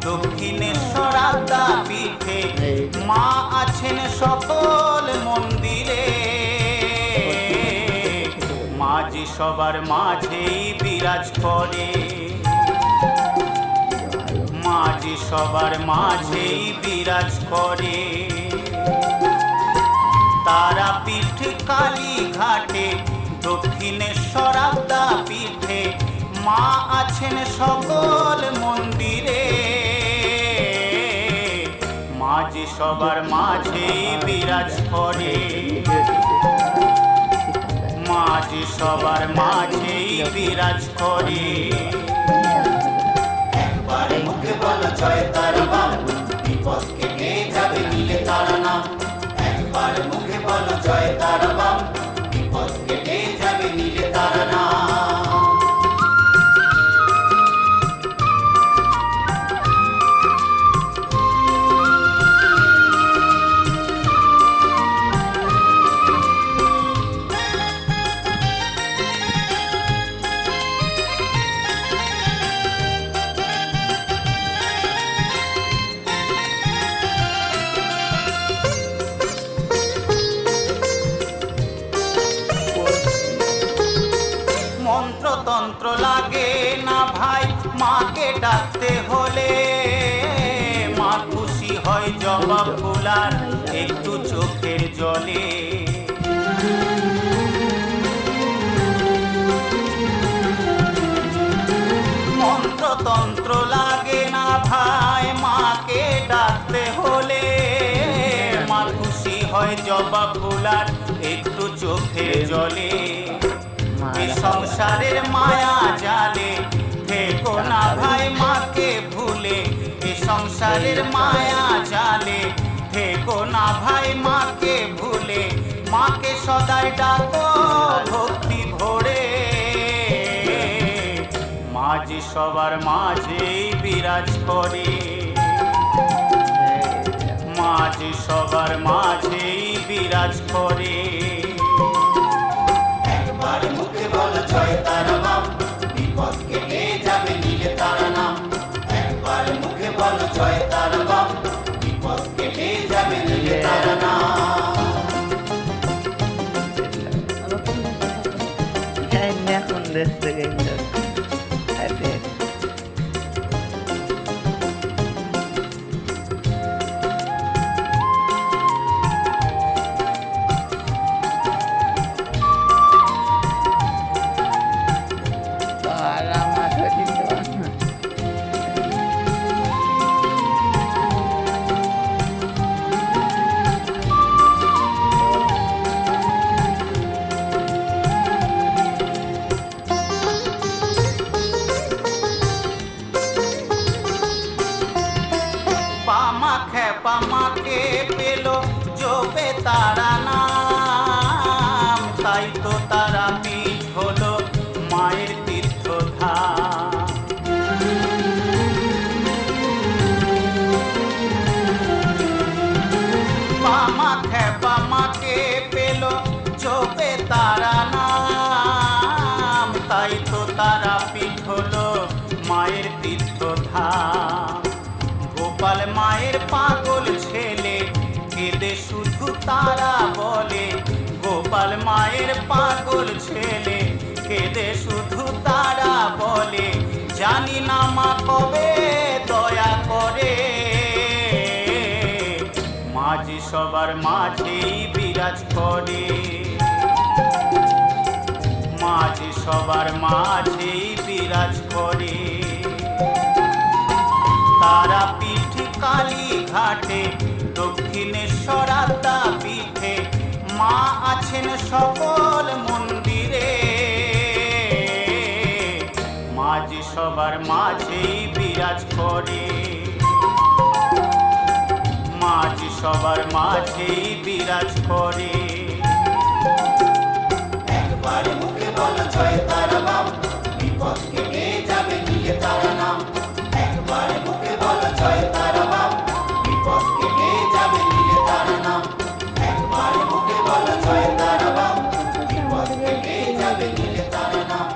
দক্ষিণেশ্বর আদ্যাপীঠে মা আছেন সকল মন্দিরে। মা যে সবার মাঝেই বিরাজ করে, মা যে সবার মাঝেই বিরাজ করে। তারাপীঠ কালীঘাটে দক্ষিণেশ্বর আদ্যাপীঠে মা আছেন সকল মন্দিরে। মা যে সবার মাঝেই বিরাজ করে, মা যে সবার মাঝেই বিরাজ করে। একবার মুখে বলো জয় তারা বাম, বিপদ কেটে যাবে নীলে তারা নাম। একবার মুখে বলো জয় তারা বাম, বিপদ কেটে যাবে নীলে তারা নাম। মন্ত্রতন্ত্র লাগে না ভাই মাকে ডাকতে হলে, মা খুশি হয় জবা ফুলার একটু চোখের জলে। মন্ত্রতন্ত্র লাগে না ভাই মাকে ডাকতে হলে, মা খুশি হয় জবা ফুলার একটু চোখের জলে। এই সংসারের মায়া জালে থেকো না ভাই মাকে ভুলে, এই সংসারের মায়া জালে থেকো না ভাই মাকে ভুলে। মাকে সদাই ডাকো ভক্তি ভরে, মা যে সবার মাঝেই বিরাজ করে, মা যে সবার মাঝেই বিরাজ করে। একবার মুখে বলো জয় তারা বাম, বিপদ কেটে যাবে নীলে তারা নাম। একবার মুখে বলো জয় তারা বাম, বিপদ কেটে যাবে নীলে তারা নাম। পামাকে পেল জপে তারা নাম, তাই তো তারাপীঠ হলো মায়ের তীর্থধাম। পামাকে পেল জপে তারা নাম, তাই তো তারাপীঠ হলো মায়ের তীর্থধাম। গোপাল মায়ের পাগল ছেলে কেঁদে শুধু তারা বলে, গোপাল মায়ের পাগল ছেলে কেঁদে শুধু তারা বলে। জানি না মা কবে দয়া করে, মা যে সবার মাঝেই বিরাজ করে, মা যে সবার মাঝেই বিরাজ করে। তারাপীঠ কালীঘাটে দক্ষিণেশ্বর আদ্যাপীঠে মা আছেন সকল মন্দিরে। মা যে সবার মাঝেই বিরাজ করে, মা যে সবার মাঝেই বিরাজ করে। একবার মুখে বলো জয় তারা বাম, বিপদ কেটে যাবে নীলে তারা নাম। একবার মুখে বলো জয় তারা বাম, বিপদ কেটে যাবে নীলে তারা নাম। একবার মুখে বলো জয় তারা বাম, বিপদ কেটে যাবে নীলে তারা নাম।